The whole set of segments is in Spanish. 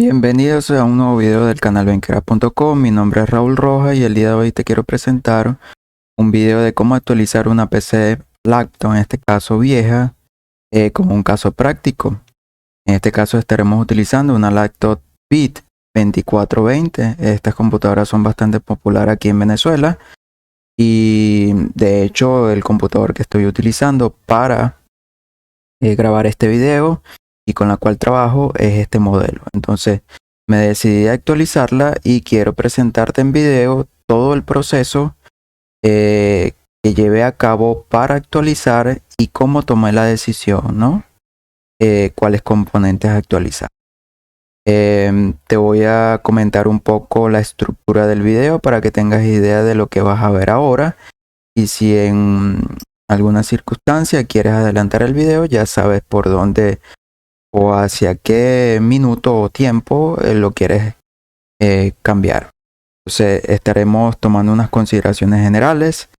Bienvenidos a un nuevo video del canal Bencera.com. Mi nombre es Raúl Rojas y el día de hoy te quiero presentar un video de cómo actualizar una PC Lacto, en este caso vieja, como un caso práctico. En este caso estaremos utilizando una Lacto Bit 2420. Estas computadoras son bastante populares aquí en Venezuela y de hecho el computador que estoy utilizando para grabar este video y con la cual trabajo es este modelo. Entonces me decidí a actualizarla y quiero presentarte en video todo el proceso que llevé a cabo para actualizar y cómo tomé la decisión, ¿no? Cuáles componentes actualizar. Te voy a comentar un poco la estructura del video para que tengas idea de lo que vas a ver ahora, y si en alguna circunstancia quieres adelantar el video, ya sabes por dónde o hacia qué minuto o tiempo lo quieres cambiar. Entonces estaremos tomando unas consideraciones generales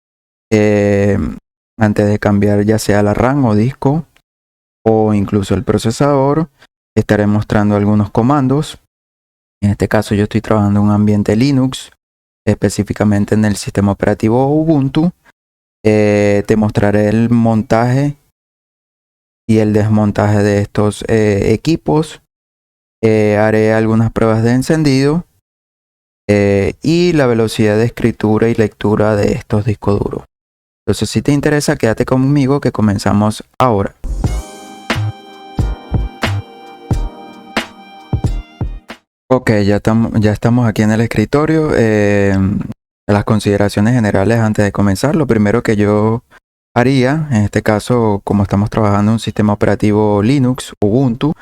antes de cambiar ya sea la RAM o disco o incluso el procesador. Estaré mostrando algunos comandos. En este caso yo estoy trabajando en un ambiente Linux, específicamente en el sistema operativo Ubuntu. Te mostraré el montaje y el desmontaje de estos equipos. Haré algunas pruebas de encendido y la velocidad de escritura y lectura de estos discos duros. Entonces, si te interesa, quédate conmigo que comenzamos ahora. Ok, ya estamos aquí en el escritorio. Las consideraciones generales antes de comenzar. Lo primero que yo haría, en este caso, como estamos trabajando en un sistema operativo Linux, Ubuntu,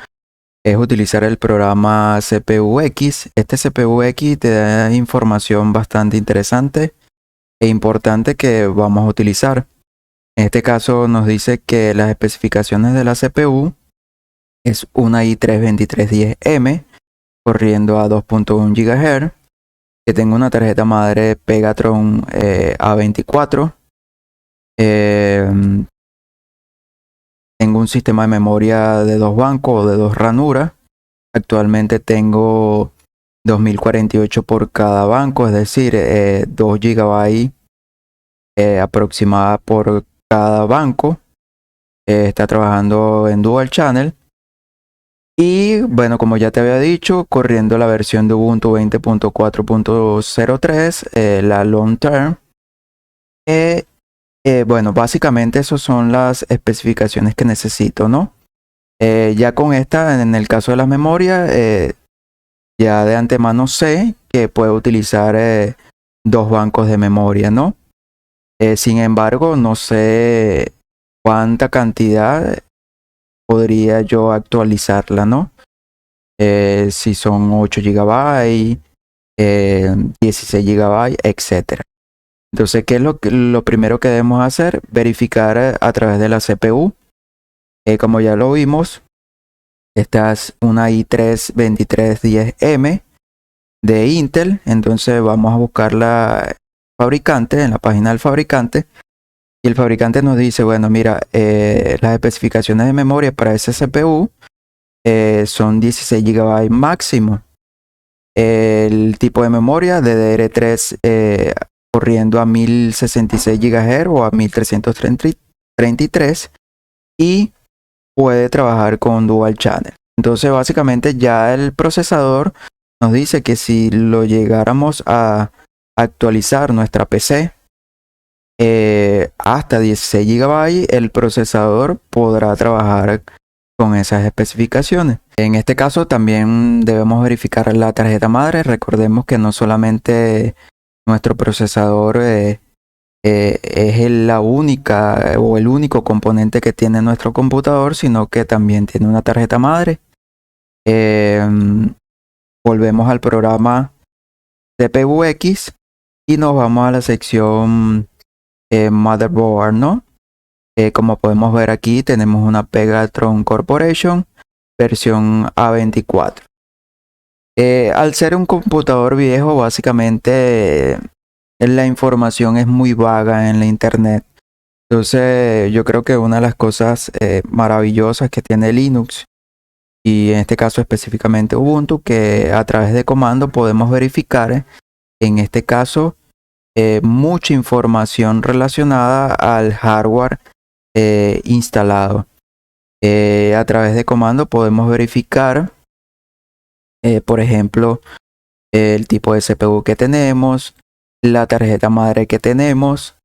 es utilizar el programa CPU-X. Este CPU-X te da información bastante interesante e importante que vamos a utilizar. En este caso nos dice que las especificaciones de la CPU es una i3-2310M corriendo a 2.1 GHz, que tengo una tarjeta madre Pegatron A24. Tengo un sistema de memoria de 2 bancos o de 2 ranuras. Actualmente tengo 2048 por cada banco, es decir, 2 GB aproximada por cada banco. Está trabajando en Dual Channel. Y bueno, como ya te había dicho, corriendo la versión de Ubuntu 20.4.03, la Long Term. Bueno, básicamente esas son las especificaciones que necesito, ¿no? Ya con esta, en el caso de las memorias, ya de antemano sé que puedo utilizar 2 bancos de memoria, ¿no? Sin embargo, no sé cuánta cantidad podría yo actualizarla, ¿no? Si son 8 GB, 16 GB, etc. Entonces, ¿qué es lo primero que debemos hacer? Verificar a través de la CPU. Como ya lo vimos, esta es una i3-2310M de Intel. Entonces vamos a buscar la fabricante, en la página del fabricante. Y el fabricante nos dice, bueno, mira, las especificaciones de memoria para ese CPU son 16 GB máximo. El tipo de memoria DDR3 corriendo a 1066 GHz o a 1333 y puede trabajar con Dual Channel. Entonces básicamente ya el procesador nos dice que si lo llegáramos a actualizar nuestra PC hasta 16 GB, el procesador podrá trabajar con esas especificaciones. En este caso también debemos verificar la tarjeta madre. Recordemos que no solamente nuestro procesador es la única o el único componente que tiene nuestro computador, sino que también tiene una tarjeta madre. Volvemos al programa CPU-X y nos vamos a la sección Motherboard, ¿no? Como podemos ver aquí, tenemos una Pegatron Corporation versión A24. Al ser un computador viejo, básicamente la información es muy vaga en la internet. Entonces yo creo que una de las cosas maravillosas que tiene Linux y en este caso específicamente Ubuntu, que a través de comando podemos verificar, en este caso, mucha información relacionada al hardware instalado. A través de comando podemos verificar, por ejemplo, el tipo de CPU que tenemos, la tarjeta madre que tenemos.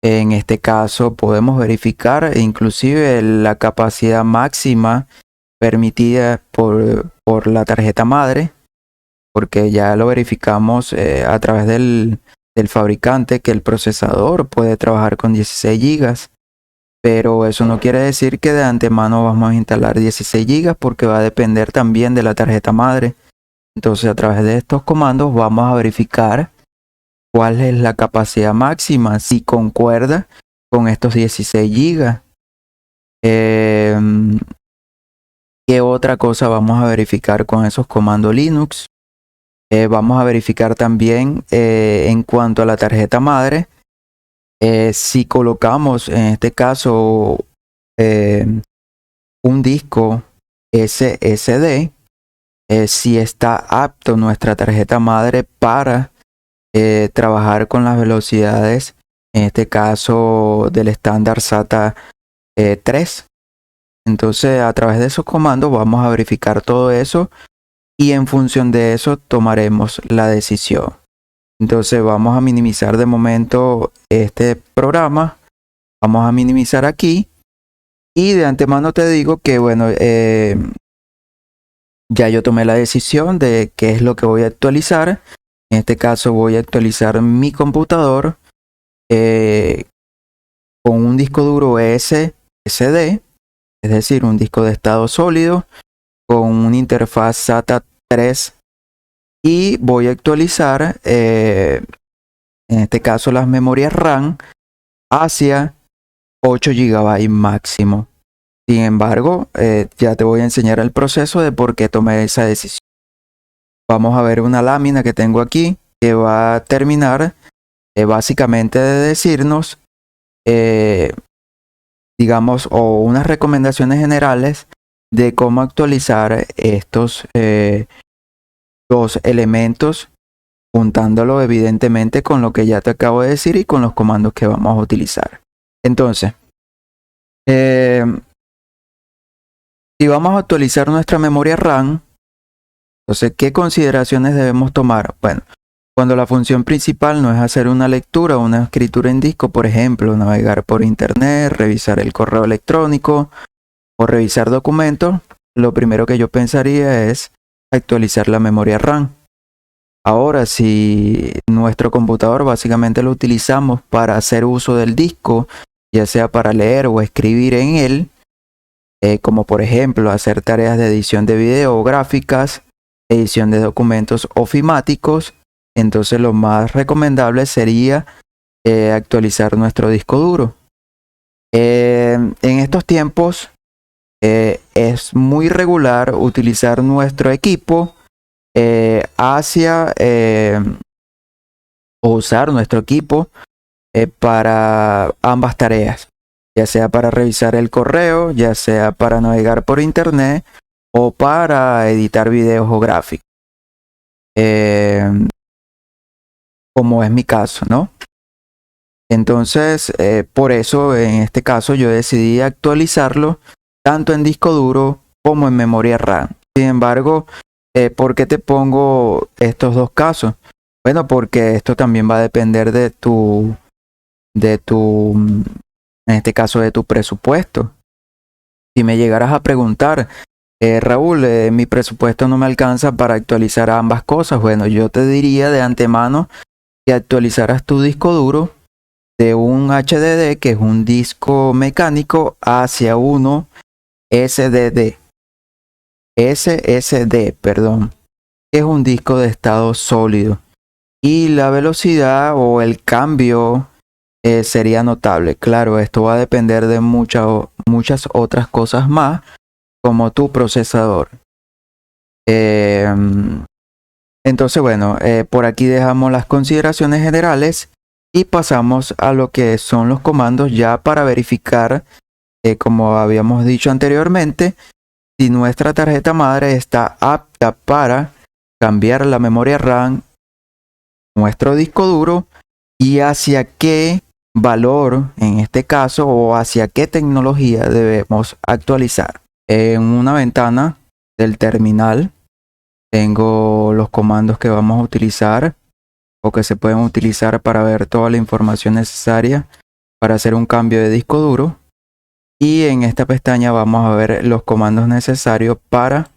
En este caso podemos verificar inclusive la capacidad máxima permitida por la tarjeta madre, porque ya lo verificamos a través del fabricante, que el procesador puede trabajar con 16 GB, pero eso no quiere decir que de antemano vamos a instalar 16 GB, porque va a depender también de la tarjeta madre. Entonces, a través de estos comandos vamos a verificar cuál es la capacidad máxima, si concuerda con estos 16 GB. ¿Qué otra cosa vamos a verificar con esos comandos Linux? Vamos a verificar también en cuanto a la tarjeta madre, si colocamos en este caso un disco SSD, si está apto nuestra tarjeta madre para trabajar con las velocidades, en este caso del estándar SATA 3. Entonces, a través de esos comandos vamos a verificar todo eso y en función de eso tomaremos la decisión. Entonces, vamos a minimizar de momento este programa. Vamos a minimizar aquí y de antemano te digo que bueno, ya yo tomé la decisión de qué es lo que voy a actualizar. En este caso voy a actualizar mi computador con un disco duro SSD, es decir, un disco de estado sólido con una interfaz SATA 3, y voy a actualizar en este caso las memorias RAM hacia 8 GB máximo. Sin embargo, ya te voy a enseñar el proceso de por qué tomé esa decisión. Vamos a ver una lámina que tengo aquí que va a terminar básicamente de decirnos, digamos, o unas recomendaciones generales de cómo actualizar estos dos elementos, juntándolo evidentemente con lo que ya te acabo de decir y con los comandos que vamos a utilizar. Entonces, si vamos a actualizar nuestra memoria RAM, entonces, ¿qué consideraciones debemos tomar? Bueno, cuando la función principal no es hacer una lectura o una escritura en disco, por ejemplo, navegar por internet, revisar el correo electrónico o revisar documentos, lo primero que yo pensaría es actualizar la memoria RAM. Ahora, si nuestro computador básicamente lo utilizamos para hacer uso del disco, ya sea para leer o escribir en él, como por ejemplo hacer tareas de edición de video o gráficas, edición de documentos ofimáticos, entonces lo más recomendable sería actualizar nuestro disco duro. En estos tiempos es muy regular utilizar nuestro equipo o usar nuestro equipo para ambas tareas, ya sea para revisar el correo, ya sea para navegar por internet o para editar videos o gráficos, como es mi caso, ¿no? Entonces, por eso en este caso yo decidí actualizarlo tanto en disco duro como en memoria RAM. Sin embargo, ¿por qué te pongo estos dos casos? Bueno, porque esto también va a depender de en este caso, de tu presupuesto. Si me llegaras a preguntar, Raúl, mi presupuesto no me alcanza para actualizar ambas cosas, bueno, yo te diría de antemano que actualizaras tu disco duro de un HDD, que es un disco mecánico, hacia uno SSD, perdón, que es un disco de estado sólido. Y la velocidad o el cambio sería notable. Claro, esto va a depender de muchas otras cosas más, como tu procesador. Entonces, bueno, por aquí dejamos las consideraciones generales y pasamos a lo que son los comandos ya para verificar, como habíamos dicho anteriormente, si nuestra tarjeta madre está apta para cambiar la memoria RAM, nuestro disco duro, y hacia qué valor, en este caso, o hacia qué tecnología debemos actualizar. En una ventana del terminal tengo los comandos que vamos a utilizar o que se pueden utilizar para ver toda la información necesaria para hacer un cambio de disco duro. Y en esta pestaña vamos a ver los comandos necesarios para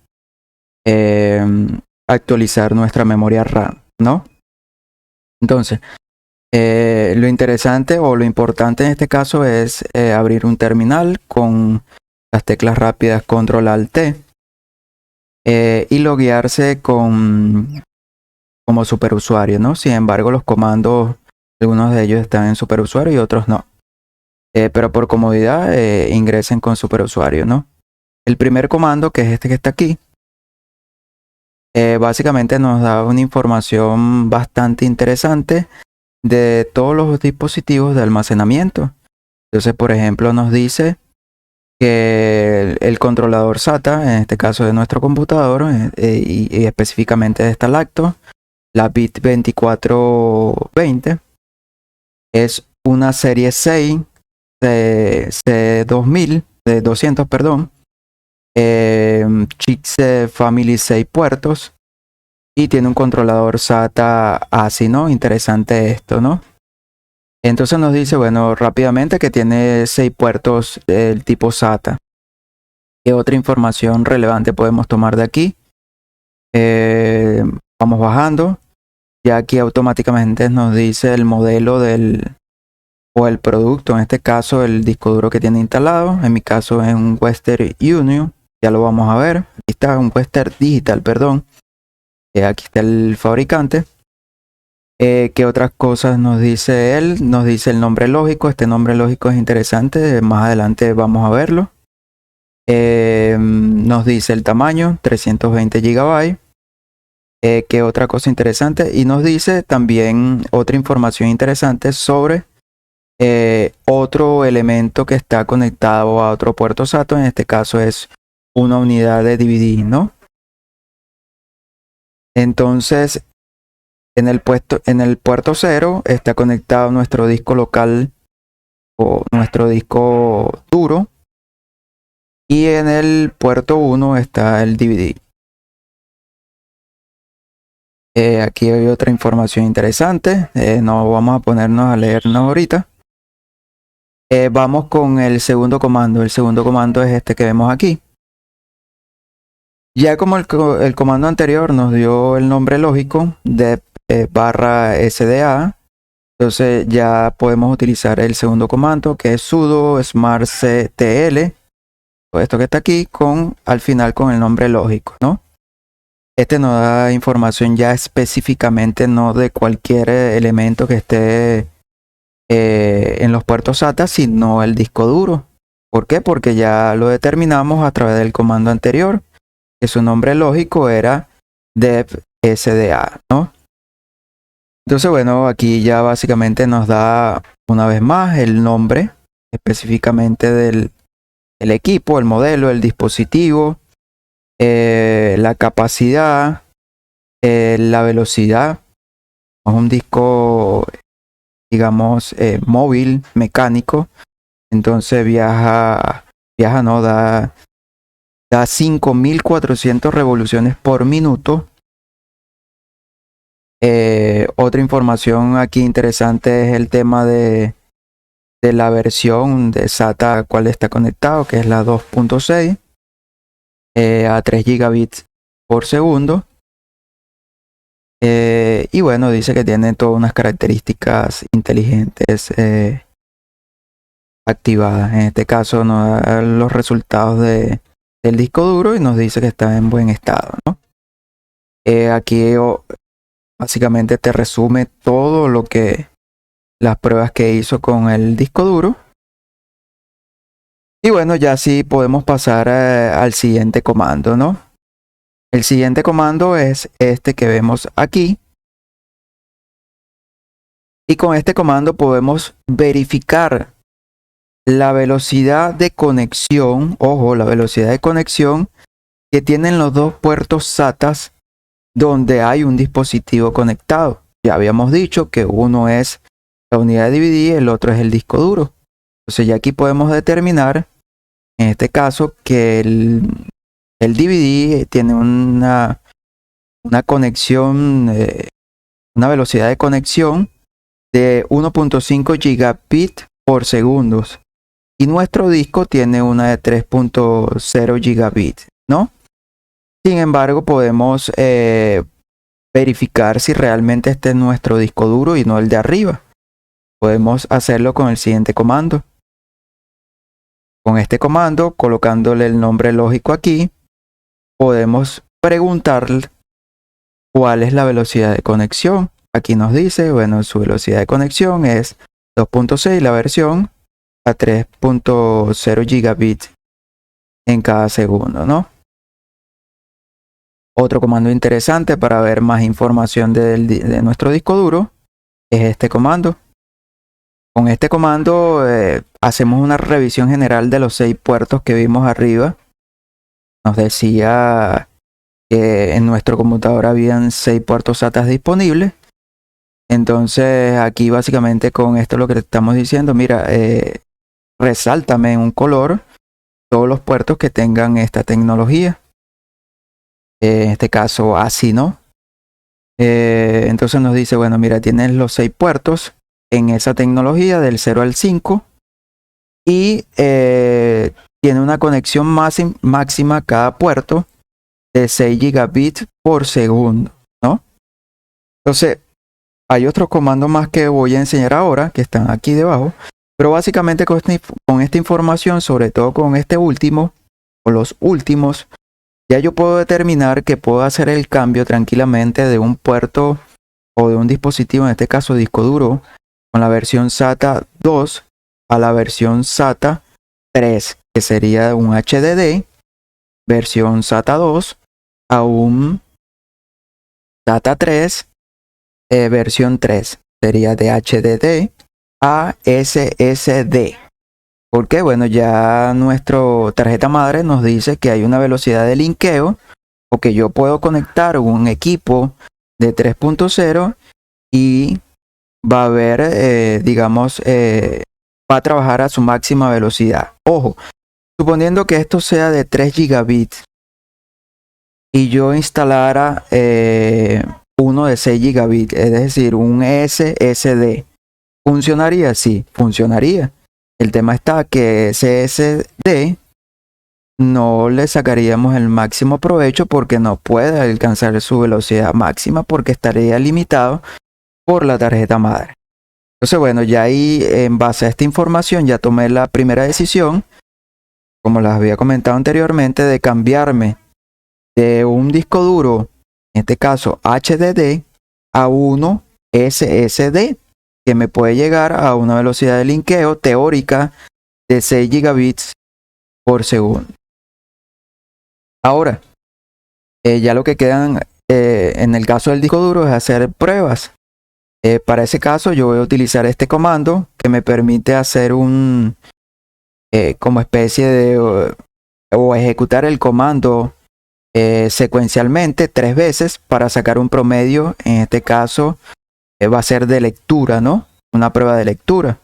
actualizar nuestra memoria RAM, ¿no? Entonces, lo interesante o lo importante en este caso es abrir un terminal con las teclas rápidas Control Alt T y loguearse como superusuario, ¿no? Sin embargo, los comandos, algunos de ellos están en superusuario y otros no. Pero por comodidad ingresen con superusuario, ¿no? El primer comando, que es este que está aquí, básicamente nos da una información bastante interesante de todos los dispositivos de almacenamiento. Entonces, por ejemplo, nos dice que el controlador SATA, en este caso de nuestro computador, y específicamente de esta lacto, la bit 2420, es una serie 6 C2000, de 200, perdón, chips Family 6 puertos, y tiene un controlador SATA ASI, ¿no? Interesante esto, ¿no? Entonces nos dice, bueno, rápidamente que tiene 6 puertos del tipo SATA. ¿Qué otra información relevante podemos tomar de aquí? Vamos bajando. Ya aquí automáticamente nos dice el modelo o el producto, en este caso el disco duro que tiene instalado. En mi caso es un Western Union, ya lo vamos a ver. Aquí está un Western Digital, perdón. Aquí está el fabricante. ¿Qué otras cosas nos dice él? Nos dice el nombre lógico. Este nombre lógico es interesante. Más adelante vamos a verlo. Nos dice el tamaño, 320 GB. ¿Qué otra cosa interesante? Y nos dice también otra información interesante sobre otro elemento que está conectado a otro puerto SATA. En este caso es una unidad de DVD, ¿no? Entonces, en el puerto 0 está conectado nuestro disco local o nuestro disco duro. Y en el puerto 1 está el DVD. Aquí hay otra información interesante. No vamos a ponernos a leernos ahorita. Vamos con el segundo comando. El segundo comando es este que vemos aquí. Ya como el comando anterior nos dio el nombre lógico de barra SDA, entonces ya podemos utilizar el segundo comando, que es sudo smartctl, todo esto que está aquí, al final con el nombre lógico, ¿no? Este nos da información ya específicamente, no de cualquier elemento que esté en los puertos SATA, sino el disco duro. ¿Por qué? Porque ya lo determinamos a través del comando anterior, que su nombre lógico era dev SDA, ¿no? Entonces, bueno, aquí ya básicamente nos da una vez más el nombre específicamente del equipo, el modelo, el dispositivo, la capacidad, la velocidad. Es un disco, digamos, móvil, mecánico. Entonces no, da 5400 revoluciones por minuto. Otra información aquí interesante es el tema de la versión de SATA a cual está conectado, que es la 2.6 a 3 gigabits por segundo. Y bueno, dice que tiene todas unas características inteligentes activadas. En este caso nos da los resultados del disco duro y nos dice que está en buen estado, ¿no? Aquí básicamente te resume todo lo que las pruebas que hizo con el disco duro. Y bueno, ya sí podemos pasar al siguiente comando, ¿no? El siguiente comando es este que vemos aquí. Y con este comando podemos verificar la velocidad de conexión. Ojo, la velocidad de conexión que tienen los dos puertos SATA donde hay un dispositivo conectado. Ya habíamos dicho que uno es la unidad de DVD y el otro es el disco duro. Entonces ya aquí podemos determinar, en este caso, que el DVD tiene una conexión, una velocidad de conexión de 1.5 gigabit por segundo. Y nuestro disco tiene una de 3.0 gigabit, ¿no? Sin embargo, podemos verificar si realmente este es nuestro disco duro y no el de arriba. Podemos hacerlo con el siguiente comando. Con este comando, colocándole el nombre lógico aquí, podemos preguntarle cuál es la velocidad de conexión. Aquí nos dice, bueno, su velocidad de conexión es 2.6, la versión a 3.0 gigabits en cada segundo, ¿no? Otro comando interesante para ver más información de nuestro disco duro es este comando. Con este comando hacemos una revisión general de los 6 puertos que vimos arriba. Nos decía que en nuestro computador habían 6 puertos SATA disponibles. Entonces aquí básicamente con esto lo que te estamos diciendo, mira, resáltame en un color todos los puertos que tengan esta tecnología. En este caso así, ¿no? Entonces nos dice, bueno, mira, tienes los 6 puertos en esa tecnología del 0 al 5 y tiene una conexión máxima cada puerto de 6 gigabits por segundo, ¿no? Entonces hay otros comandos más que voy a enseñar ahora que están aquí debajo, pero básicamente con esta información, sobre todo con este último o los últimos, ya yo puedo determinar que puedo hacer el cambio tranquilamente de un puerto o de un dispositivo, en este caso disco duro, con la versión SATA 2 a la versión SATA 3, que sería un HDD, versión SATA 2 a un SATA 3, versión 3, sería de HDD a SSD. Porque bueno, ya nuestra tarjeta madre nos dice que hay una velocidad de linkeo o que yo puedo conectar un equipo de 3.0 y va a haber, digamos, va a trabajar a su máxima velocidad. Ojo, suponiendo que esto sea de 3 gigabits y yo instalara uno de 6 gigabits, es decir, un SSD, ¿funcionaría? Sí, funcionaría. El tema está que SSD no le sacaríamos el máximo provecho porque no puede alcanzar su velocidad máxima porque estaría limitado por la tarjeta madre. Entonces, bueno, ya ahí en base a esta información ya tomé la primera decisión, como les había comentado anteriormente, de cambiarme de un disco duro, en este caso HDD, a uno SSD, que me puede llegar a una velocidad de linkeo teórica de 6 gigabits por segundo. Ahora, ya lo que quedan en el caso del disco duro es hacer pruebas. Para ese caso yo voy a utilizar este comando que me permite hacer un como especie de o ejecutar el comando secuencialmente 3 veces para sacar un promedio. En este caso va a ser de lectura, ¿no? Una prueba de lectura.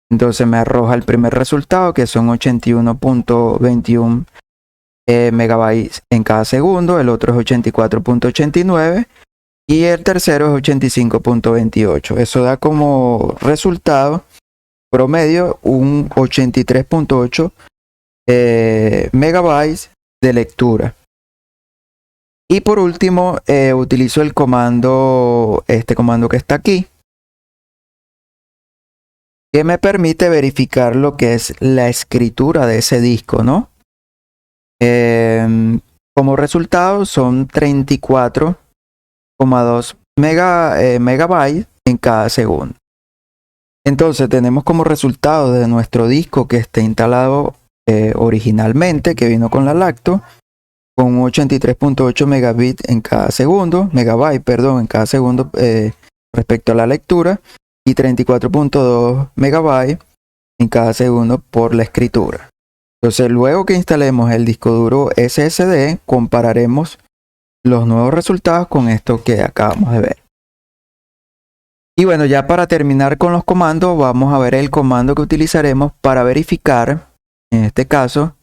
Entonces me arroja el primer resultado, que son 81.21 megabytes en cada segundo. El otro es 84.89 y el tercero es 85.28. Eso da como resultado promedio un 83.8 megabytes de lectura. Y por último, utilizo el comando, este comando que está aquí, que me permite verificar lo que es la escritura de ese disco, ¿no? Como resultado son 34,2 megabytes en cada segundo. Entonces tenemos como resultado de nuestro disco que está instalado originalmente, que vino con la Lacto, con 83.8 megabits en cada segundo, megabyte, perdón, en cada segundo respecto a la lectura, y 34.2 megabytes en cada segundo por la escritura. Entonces, luego que instalemos el disco duro SSD, compararemos los nuevos resultados con esto que acabamos de ver. Y bueno, ya para terminar con los comandos, vamos a ver el comando que utilizaremos para verificar, en este caso,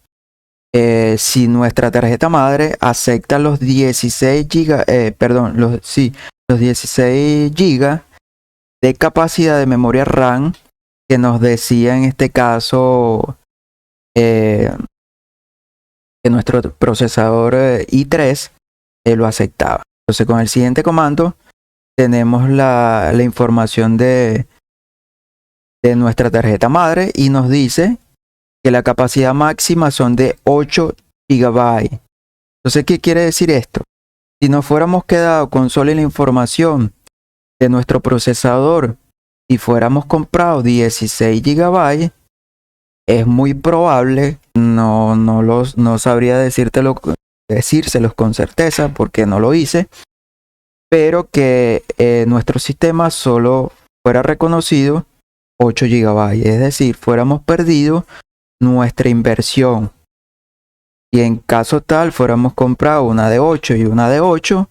si nuestra tarjeta madre acepta los 16 GB, los 16 GB de capacidad de memoria RAM que nos decía en este caso que nuestro procesador i3 lo aceptaba. Entonces, con el siguiente comando tenemos la información de nuestra tarjeta madre y nos dice que la capacidad máxima son de 8 GB. Entonces, ¿qué quiere decir esto? Si nos fuéramos quedado con solo la información de nuestro procesador y fuéramos comprado 16 GB, es muy probable, no sabría decírselos con certeza porque no lo hice, pero que nuestro sistema solo fuera reconocido 8 GB, es decir, fuéramos perdido nuestra inversión. Y en caso tal fuéramos comprado una de 8 y una de 8,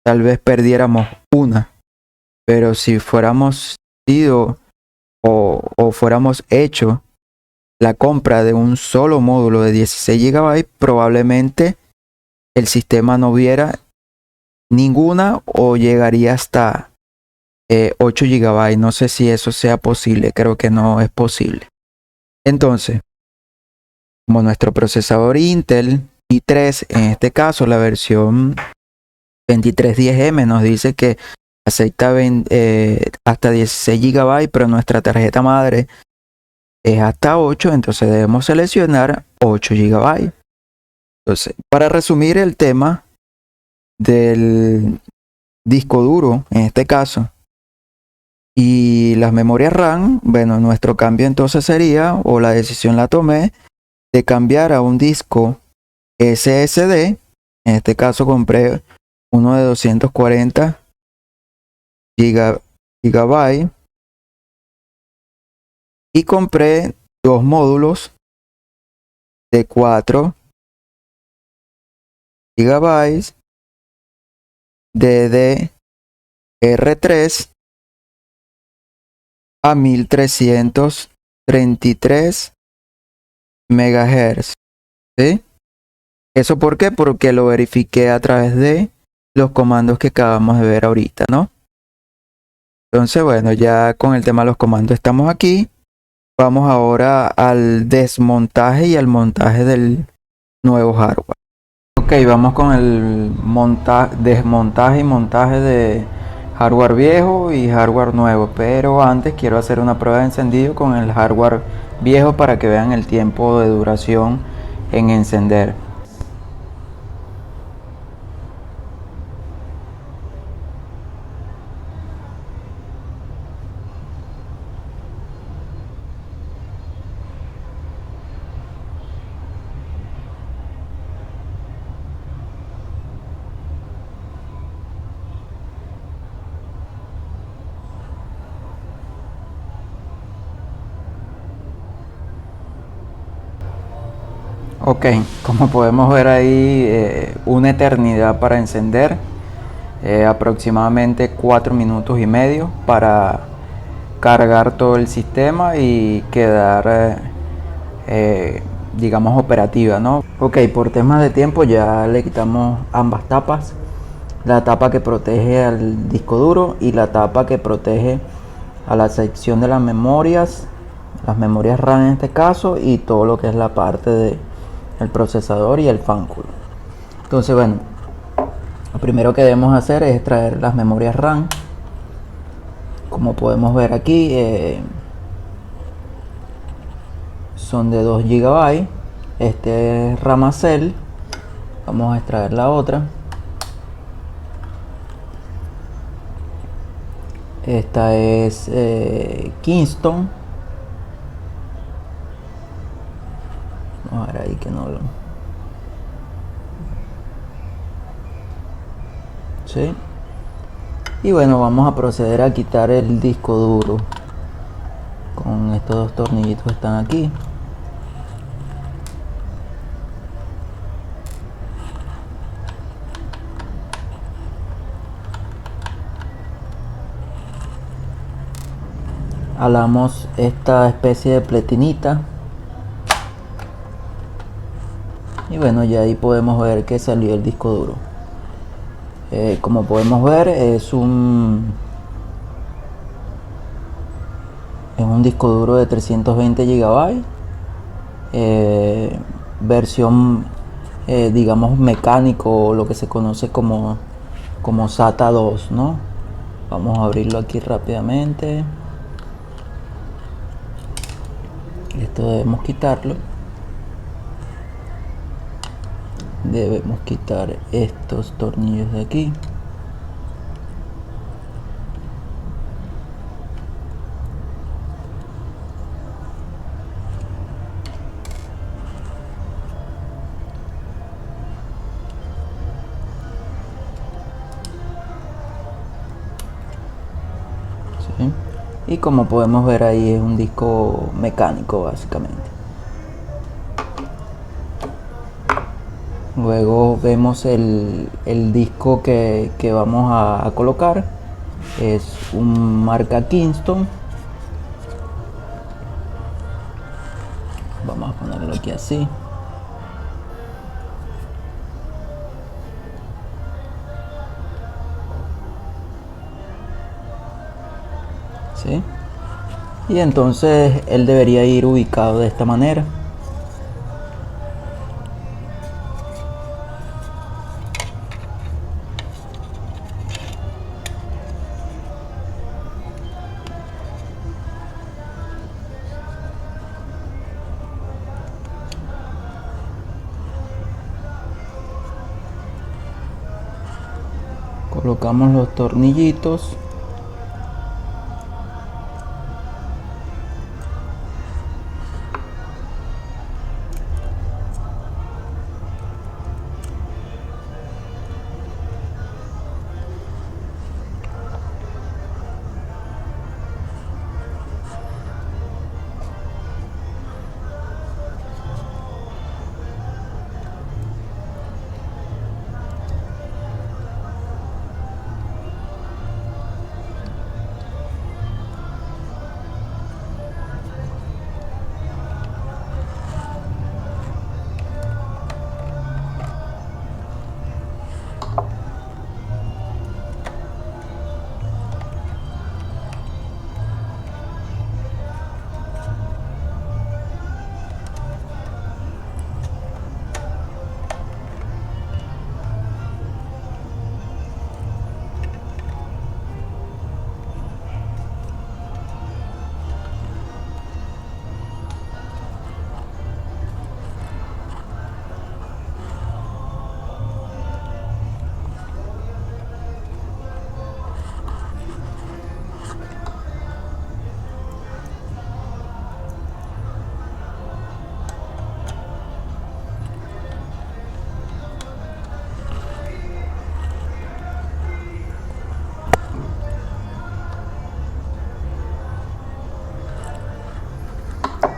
tal vez perdiéramos una. Pero si fuéramos ido o fuéramos hecho la compra de un solo módulo de 16 GB, probablemente el sistema no viera ninguna o llegaría hasta 8 GB. No sé si eso sea posible, creo que no es posible. Entonces, como nuestro procesador Intel i3, en este caso la versión 2310M, nos dice que acepta hasta 16 GB, pero nuestra tarjeta madre es hasta 8, entonces debemos seleccionar 8 GB. Entonces, para resumir el tema del disco duro, en este caso, y las memorias RAM, bueno, nuestro cambio entonces sería, o la decisión la tomé, de cambiar a un disco SSD. En este caso compré uno de 240 GB y compré dos módulos de 4 GB DDR3 a 1333 MHz. ¿Sí? ¿Eso por qué? Porque lo verifiqué a través de los comandos que acabamos de ver ahorita, ¿no? Entonces, bueno, ya con el tema de los comandos estamos aquí. Vamos ahora al desmontaje y al montaje del nuevo hardware. Ok, vamos con el desmontaje y montaje de hardware viejo y hardware nuevo. Pero antes quiero hacer una prueba de encendido con el hardware viejo para que vean el tiempo de duración en encender. Ok, como podemos ver ahí, una eternidad para encender, aproximadamente 4 minutos y medio para cargar todo el sistema y quedar, digamos, operativa, ¿no? Ok, por temas de tiempo ya le quitamos ambas tapas, la tapa que protege al disco duro y la tapa que protege a la sección de las memorias RAM en este caso, y todo lo que es la parte de el procesador y el fánculo. Entonces, bueno, lo primero que debemos hacer es extraer las memorias RAM. Como podemos ver aquí, son de 2 GB. Este es Ramacell. Vamos a extraer la otra. Esta es Kingston. Vamos a ver ahí que no lo... ¿Sí? Y bueno, vamos a proceder a quitar el disco duro con estos dos tornillitos que están aquí. jalamos esta especie de pletinita y bueno, ya ahí podemos ver que salió el disco duro. Como podemos ver, es un disco duro de 320 GB, versión digamos mecánico, o lo que se conoce como SATA 2, ¿no? Vamos a abrirlo aquí rápidamente. Esto debemos quitarlo. Debemos quitar estos tornillos de aquí. ¿Sí? Y como podemos ver ahí, es un disco mecánico básicamente. Luego vemos el disco que vamos a colocar. Es un marca Kingston. Vamos a ponerlo aquí así. ¿Sí? Y entonces él debería ir ubicado de esta manera. Colocamos los tornillitos.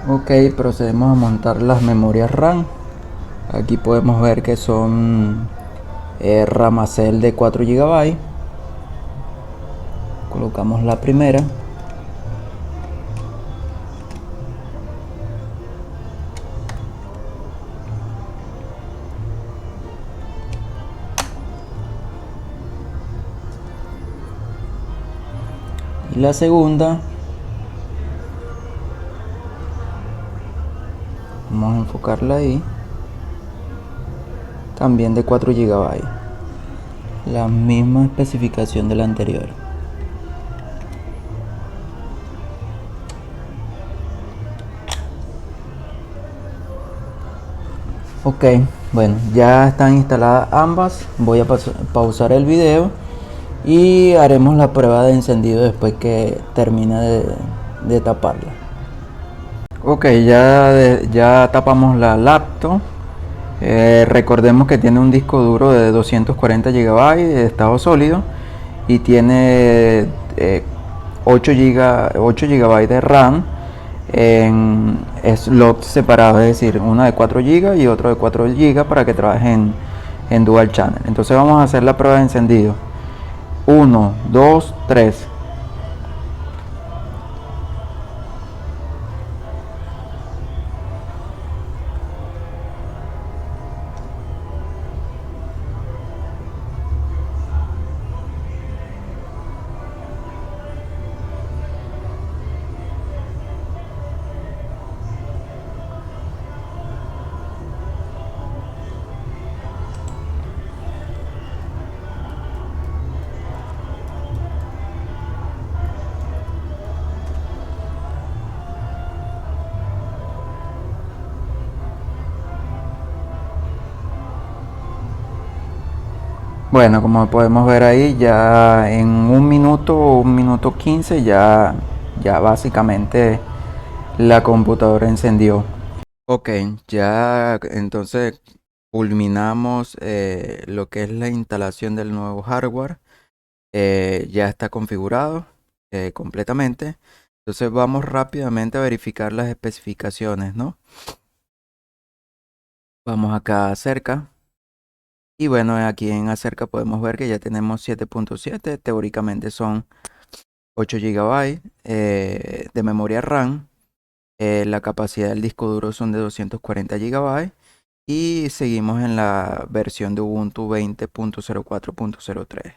Ok, procedemos a montar las memorias RAM. Aquí podemos ver que son Ramacell de 4 GB. Colocamos la primera. Y la segunda. Vamos a enfocarla ahí. También de 4 GB. La misma especificación de la anterior. Ok, bueno, ya están instaladas ambas. Voy a pausar el video y haremos la prueba de encendido después que termine de taparla. Ok, ya tapamos la laptop. Recordemos que tiene un disco duro de 240 GB de estado sólido y tiene 8 GB de RAM en slots separados, es decir, una de 4 GB y otro de 4 GB para que trabajen en dual channel. Entonces vamos a hacer la prueba de encendido. 1, 2, 3. Bueno, como podemos ver ahí, ya en un minuto 15, ya básicamente la computadora encendió. Ok, ya entonces culminamos lo que es la instalación del nuevo hardware. Ya está configurado completamente. Entonces vamos rápidamente a verificar las especificaciones, ¿no? Vamos acá cerca. Y bueno, aquí en acerca podemos ver que ya tenemos 7.7. Teóricamente son 8 GB de memoria RAM. La capacidad del disco duro son de 240 GB. Y seguimos en la versión de Ubuntu 20.04.03.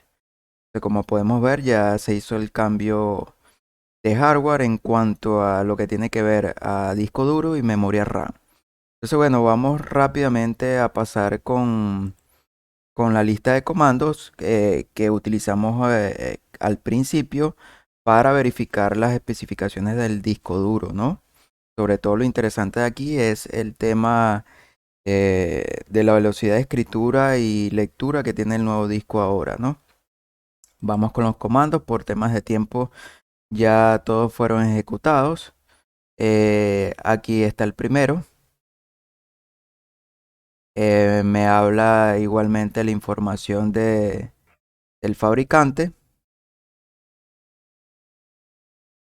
Como podemos ver, ya se hizo el cambio de hardware en cuanto a lo que tiene que ver a disco duro y memoria RAM. Entonces, bueno, vamos rápidamente a pasar con la lista de comandos que utilizamos al principio para verificar las especificaciones del disco duro, ¿no? Sobre todo lo interesante de aquí es el tema de la velocidad de escritura y lectura que tiene el nuevo disco ahora, ¿no? Vamos con los comandos. Por temas de tiempo ya todos fueron ejecutados. Aquí está el primero. Me habla igualmente la información del fabricante.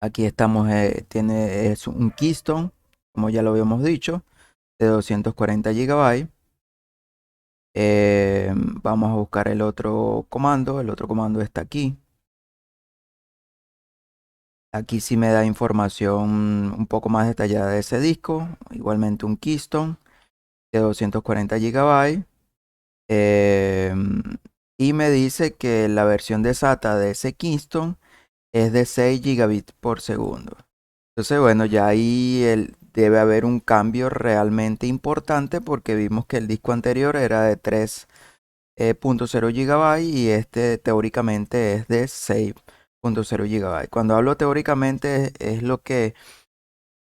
Aquí estamos, es un Keystone, como ya lo habíamos dicho, de 240 GB. Vamos a buscar el otro comando. El otro comando está aquí. Aquí sí me da información un poco más detallada de ese disco. Igualmente un Keystone de 240 GB. Y me dice que la versión de SATA de ese Keystone es de 6 gigabits por segundo. Entonces, bueno, ya ahí debe haber un cambio realmente importante porque vimos que el disco anterior era de 3.0 GB y este teóricamente es de 6.0 GB. Cuando hablo teóricamente es lo que,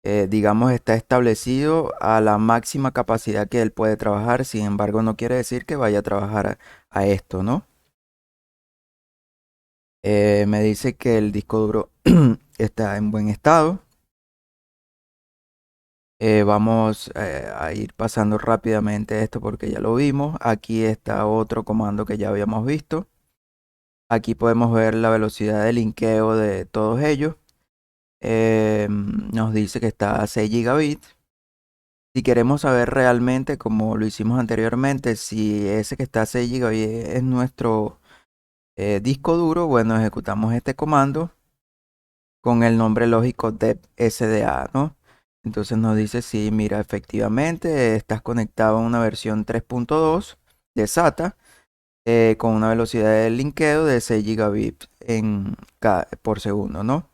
digamos, está establecido a la máxima capacidad que él puede trabajar. Sin embargo, no quiere decir que vaya a trabajar a esto, ¿no? Me dice que el disco duro está en buen estado. Vamos a ir pasando rápidamente esto porque ya lo vimos. Aquí está otro comando que ya habíamos visto. Aquí podemos ver la velocidad de linkeo de todos ellos. Nos dice que está a 6 gigabits. Si queremos saber realmente, como lo hicimos anteriormente, si ese que está a 6 gigabits es nuestro disco duro, bueno, ejecutamos este comando con el nombre lógico de SDA, ¿no? Entonces nos dice, sí, mira, efectivamente estás conectado a una versión 3.2 de SATA con una velocidad de linkeo de 6 gigabits por segundo, ¿no?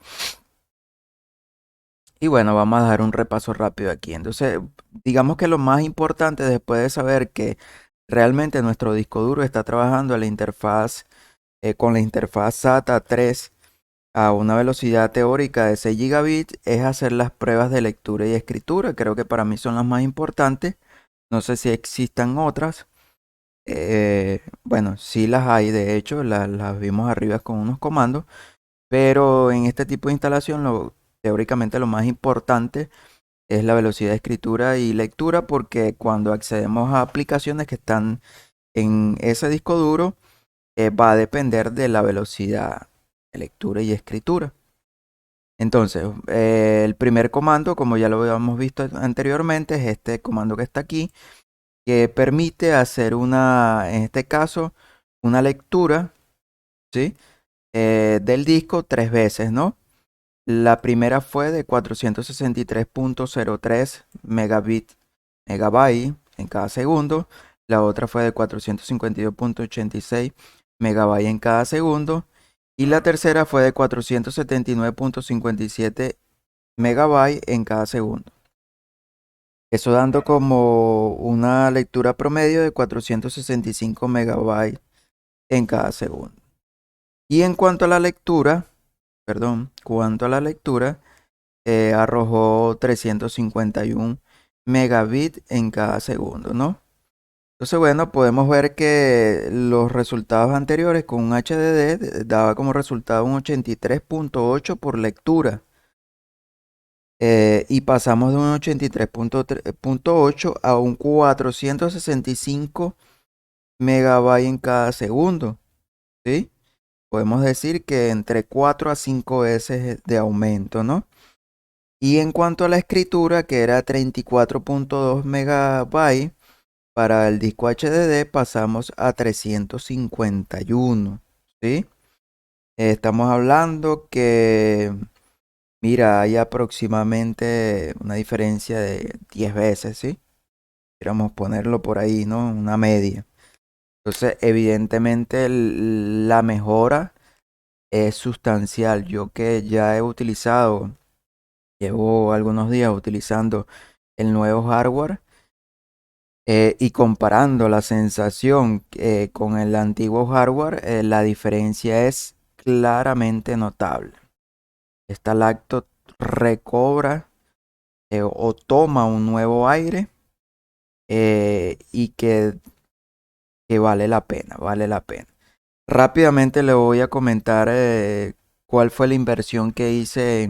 Y bueno, vamos a dar un repaso rápido aquí. Entonces, digamos que lo más importante después de saber que realmente nuestro disco duro está trabajando a la interfaz, con la interfaz SATA 3 a una velocidad teórica de 6 gigabits es hacer las pruebas de lectura y escritura. Creo que para mí son las más importantes. No sé si existan otras. Bueno, sí las hay, de hecho, las vimos arriba con unos comandos. Pero en este tipo de instalación, teóricamente lo más importante es la velocidad de escritura y lectura, porque cuando accedemos a aplicaciones que están en ese disco duro, va a depender de la velocidad de lectura y escritura. Entonces, el primer comando, como ya lo habíamos visto anteriormente, es este comando que está aquí, que permite hacer en este caso, una lectura, ¿sí? Del disco 3 veces, ¿no? La primera fue de 463.03 megabytes en cada segundo. La otra fue de 452.86 megabytes en cada segundo. Y la tercera fue de 479.57 megabytes en cada segundo. Eso dando como una lectura promedio de 465 megabytes en cada segundo. Y en cuanto a la lectura, arrojó 351 megabits en cada segundo, ¿no? Entonces, bueno, podemos ver que los resultados anteriores con un HDD daba como resultado un 83.8 por lectura. Y pasamos de un 83.8 a un 465 megabytes en cada segundo. ¿Sí? Podemos decir que entre 4 a 5 veces de aumento, ¿no? Y en cuanto a la escritura, que era 34.2 megabytes, para el disco HDD pasamos a 351, ¿sí? Estamos hablando que, mira, hay aproximadamente una diferencia de 10 veces, ¿sí? Queremos ponerlo por ahí, ¿no? Una media. Entonces, evidentemente la mejora es sustancial. Yo que ya he utilizado, llevo algunos días utilizando el nuevo hardware, y comparando la sensación con el antiguo hardware, la diferencia es claramente notable. Esta lacto recobra o toma un nuevo aire, y que vale la pena, vale la pena. Rápidamente le voy a comentar cuál fue la inversión que hice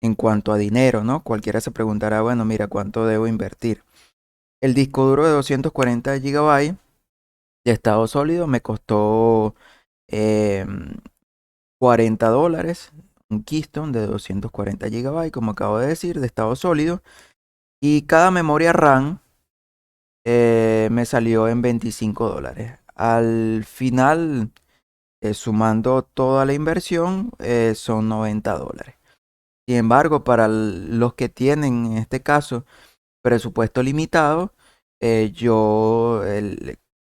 en cuanto a dinero, ¿no? Cualquiera se preguntará, bueno, mira, ¿cuánto debo invertir? El disco duro de 240 GB de estado sólido me costó eh, $40. Un Keystone de 240 GB, como acabo de decir, de estado sólido. Y cada memoria RAM me salió en $25. Al final, sumando toda la inversión, son $90. Sin embargo, para los que tienen, en este caso, presupuesto limitado,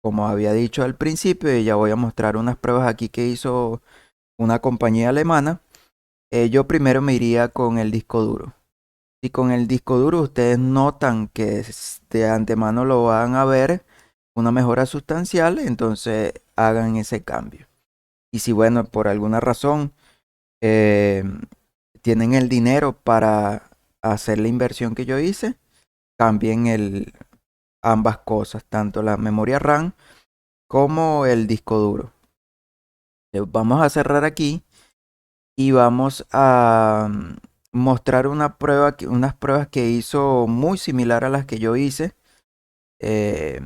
como había dicho al principio, y ya voy a mostrar unas pruebas aquí que hizo una compañía alemana. Yo primero me iría con el disco duro. Si con el disco duro ustedes notan que de antemano lo van a ver una mejora sustancial, entonces hagan ese cambio. Y si, bueno, por alguna razón eh, tienen el dinero para hacer la inversión que yo hice, cambien ambas cosas, tanto la memoria RAM como el disco duro. Vamos a cerrar aquí y vamos a mostrar unas pruebas que hizo muy similar a las que yo hice, eh,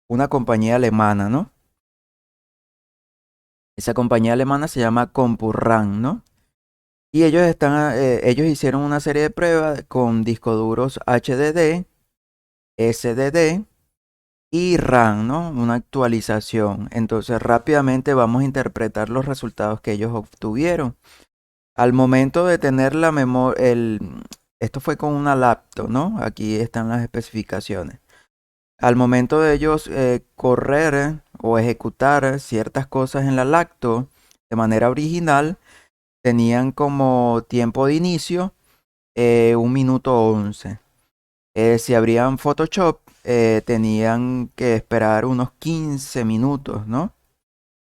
una compañía alemana, ¿no? Esa compañía alemana se llama CompuRAN, ¿no? Y ellos hicieron una serie de pruebas con discos duros HDD, SDD y RAM, ¿no? Una actualización. Entonces rápidamente vamos a interpretar los resultados que ellos obtuvieron. Al momento de tener la memoria, esto fue con una laptop, ¿no? Aquí están las especificaciones. Al momento de ellos correr o ejecutar ciertas cosas en la laptop de manera original, tenían como tiempo de inicio 1 minuto 11. Si abrían Photoshop, tenían que esperar unos 15 minutos, ¿no?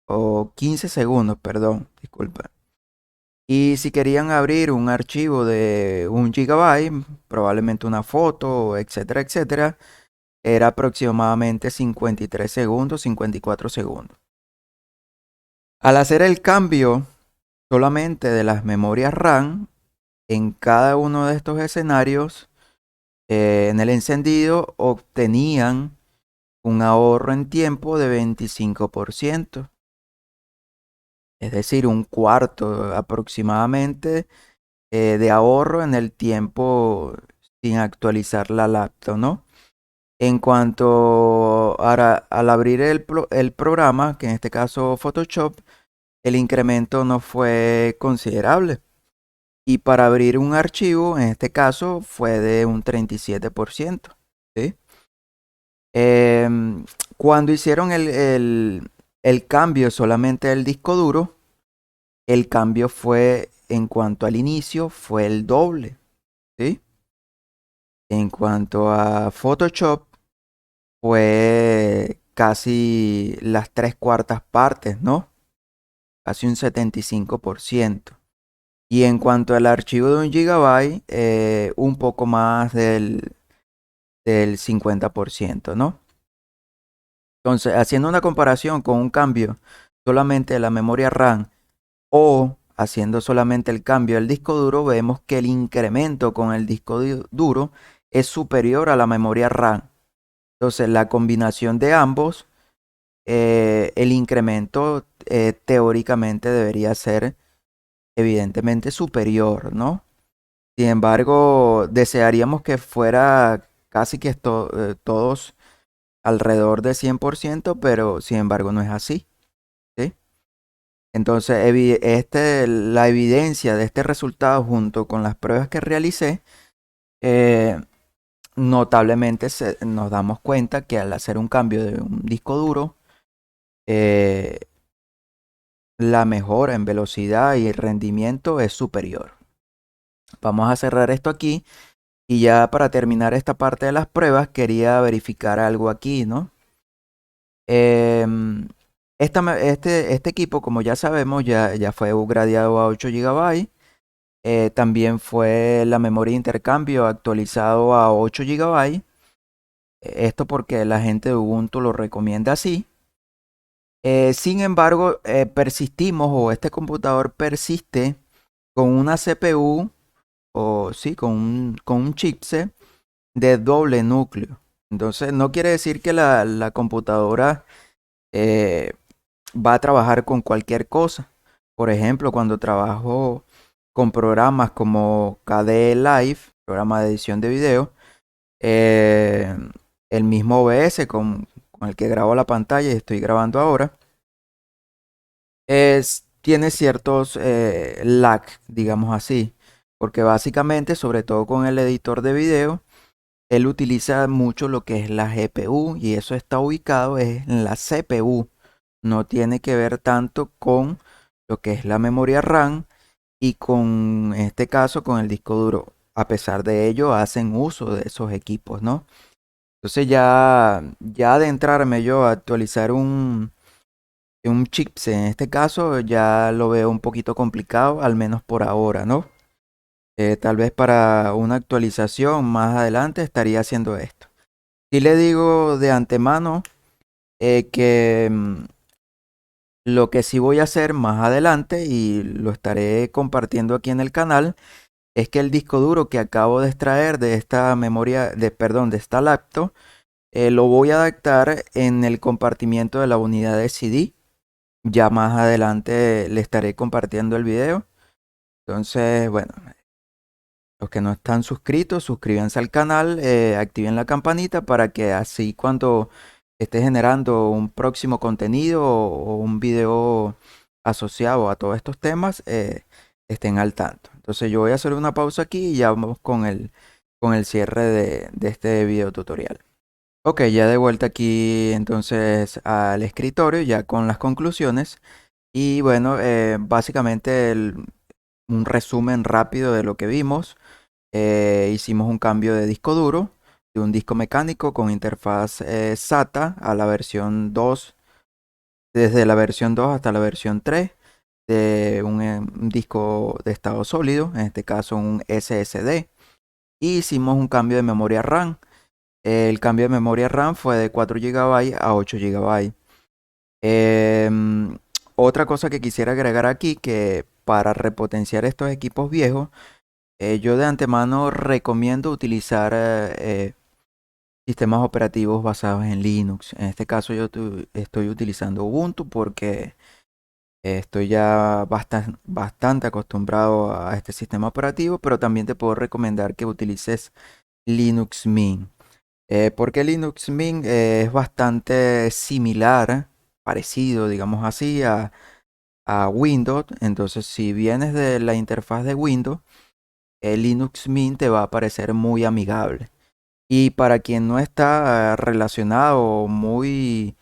O 15 segundos, perdón, disculpa. Y si querían abrir un archivo de 1 GB, probablemente una foto, etcétera, etcétera, era aproximadamente 53 segundos, 54 segundos. Al hacer el cambio solamente de las memorias RAM en cada uno de estos escenarios, en el encendido obtenían un ahorro en tiempo de 25%, es decir, un cuarto aproximadamente de ahorro en el tiempo sin actualizar la laptop, ¿no? En cuanto al abrir el programa, que en este caso Photoshop, el incremento no fue considerable. Y para abrir un archivo, en este caso, fue de un 37%. ¿Sí? Cuando hicieron el cambio solamente del disco duro, el cambio fue, en cuanto al inicio, fue el doble. ¿Sí? En cuanto a Photoshop, fue casi las 3/4 partes, ¿no? Casi un 75%. Y en cuanto al archivo de 1 GB, un poco más del 50%, ¿no? Entonces, haciendo una comparación con un cambio solamente de la memoria RAM o haciendo solamente el cambio del disco duro, vemos que el incremento con el disco duro es superior a la memoria RAM. Entonces, la combinación de ambos, el incremento teóricamente debería ser evidentemente superior, ¿no? Sin embargo, desearíamos que fuera casi que todos alrededor de 100%, pero sin embargo no es así, ¿sí? Entonces, la evidencia de este resultado junto con las pruebas que realicé, eh, notablemente nos damos cuenta que al hacer un cambio de un disco duro, eh, la mejora en velocidad y rendimiento es superior. Vamos a cerrar esto aquí y ya para terminar esta parte de las pruebas quería verificar algo aquí, ¿no? Em, este equipo, como ya sabemos, ya fue upgradeado a 8 GB. También fue la memoria de intercambio actualizado a 8 GB. Esto porque la gente de Ubuntu lo recomienda así. Sin embargo, persistimos o este computador persiste con una CPU o sí, con un chipset de doble núcleo. Entonces, no quiere decir que la computadora eh, va a trabajar con cualquier cosa. Por ejemplo, cuando trabajo con programas como KDE Live, programa de edición de video, eh, el mismo OBS con el que grabo la pantalla y estoy grabando ahora, tiene ciertos lag, digamos así, porque básicamente, sobre todo con el editor de video, él utiliza mucho lo que es la GPU y eso está ubicado en la CPU. No tiene que ver tanto con lo que es la memoria RAM y con, en este caso, con el disco duro. A pesar de ello, hacen uso de esos equipos, ¿no? Entonces ya adentrarme yo a actualizar un chipset, en este caso, ya lo veo un poquito complicado, al menos por ahora, ¿no? Tal vez para una actualización más adelante estaría haciendo esto. Y le digo de antemano que lo que sí voy a hacer más adelante y lo estaré compartiendo aquí en el canal es que el disco duro que acabo de extraer de esta memoria, perdón, de esta laptop, lo voy a adaptar en el compartimiento de la unidad de CD. Ya más adelante le estaré compartiendo el video. Entonces, bueno, los que no están suscritos, suscríbanse al canal, activen la campanita para que así cuando esté generando un próximo contenido o un video asociado a todos estos temas, estén al tanto. Entonces yo voy a hacer una pausa aquí y ya vamos con el cierre de este video tutorial. Ok, ya de vuelta aquí entonces al escritorio, ya con las conclusiones. Y bueno, básicamente un resumen rápido de lo que vimos. Hicimos un cambio de disco duro, de un disco mecánico con interfaz SATA a la versión 2, desde la versión 2 hasta la versión 3, de un disco de estado sólido, en este caso un SSD. Y hicimos un cambio de memoria RAM. El cambio de memoria RAM fue de 4 GB a 8 GB. Otra cosa que quisiera agregar aquí, que para repotenciar estos equipos viejos, yo de antemano recomiendo utilizar sistemas operativos basados en Linux. En este caso yo estoy utilizando Ubuntu porque estoy ya bastante acostumbrado a este sistema operativo, pero también te puedo recomendar que utilices Linux Mint. Porque Linux Mint es bastante similar, parecido, digamos así, a Windows. Entonces, si vienes de la interfaz de Windows, el Linux Mint te va a parecer muy amigable. Y para quien no está relacionado o muy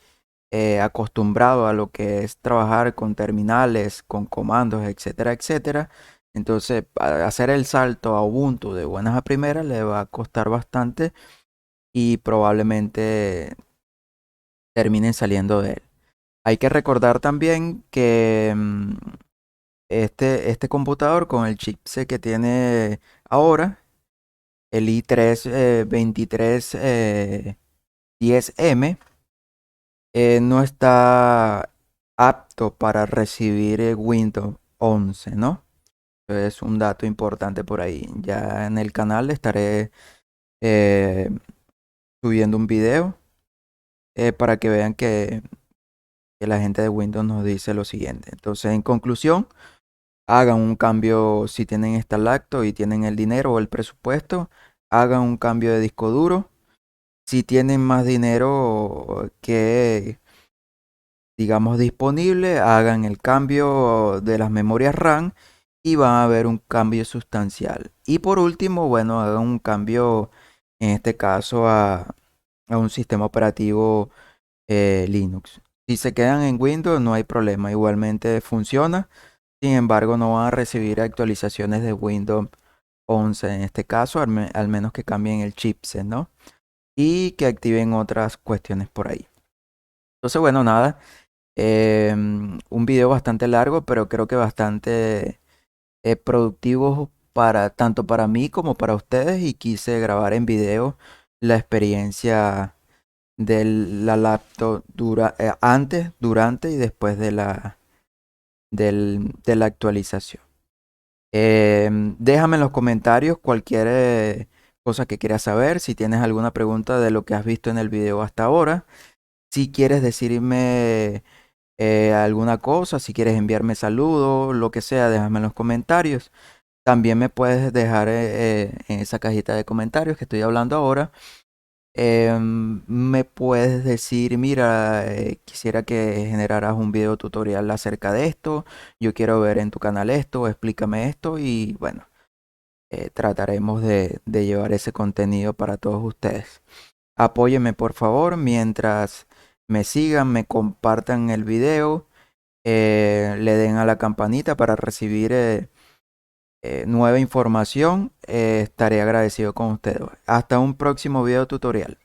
acostumbrado a lo que es trabajar con terminales, con comandos, etcétera, etcétera, entonces hacer el salto a Ubuntu de buenas a primeras le va a costar bastante y probablemente terminen saliendo de él. Hay que recordar también que este computador con el chipset que tiene ahora, el i3 2310M, no está apto para recibir Windows 11, ¿no? Es un dato importante por ahí. Ya en el canal estaré eh, subiendo un video para que vean que la gente de Windows nos dice lo siguiente. Entonces, en conclusión, hagan un cambio si tienen esta lacto y tienen el dinero o el presupuesto, hagan un cambio de disco duro. Si tienen más dinero que, digamos, disponible, hagan el cambio de las memorias RAM y van a ver un cambio sustancial. Y por último, bueno, hagan un cambio, en este caso, a un sistema operativo Linux. Si se quedan en Windows, no hay problema, igualmente funciona. Sin embargo, no van a recibir actualizaciones de Windows 11 en este caso, al menos que cambien el chipset, ¿no? Y que activen otras cuestiones por ahí. Entonces, bueno, nada. Un video bastante largo, pero creo que bastante productivo para tanto para mí como para ustedes. Y quise grabar en video la experiencia de la laptop antes, durante y después de de la actualización. Déjame en los comentarios cualquier cosa que quieras saber, si tienes alguna pregunta de lo que has visto en el video hasta ahora, si quieres decirme alguna cosa, si quieres enviarme saludos, lo que sea, déjame en los comentarios. También me puedes dejar en esa cajita de comentarios que estoy hablando ahora. Me puedes decir, mira, quisiera que generaras un video tutorial acerca de esto. Yo quiero ver en tu canal esto, explícame esto y bueno, trataremos de llevar ese contenido para todos ustedes. Apóyenme por favor mientras me sigan, me compartan el video, le den a la campanita para recibir nueva información. Estaré agradecido con ustedes. Hasta un próximo video tutorial.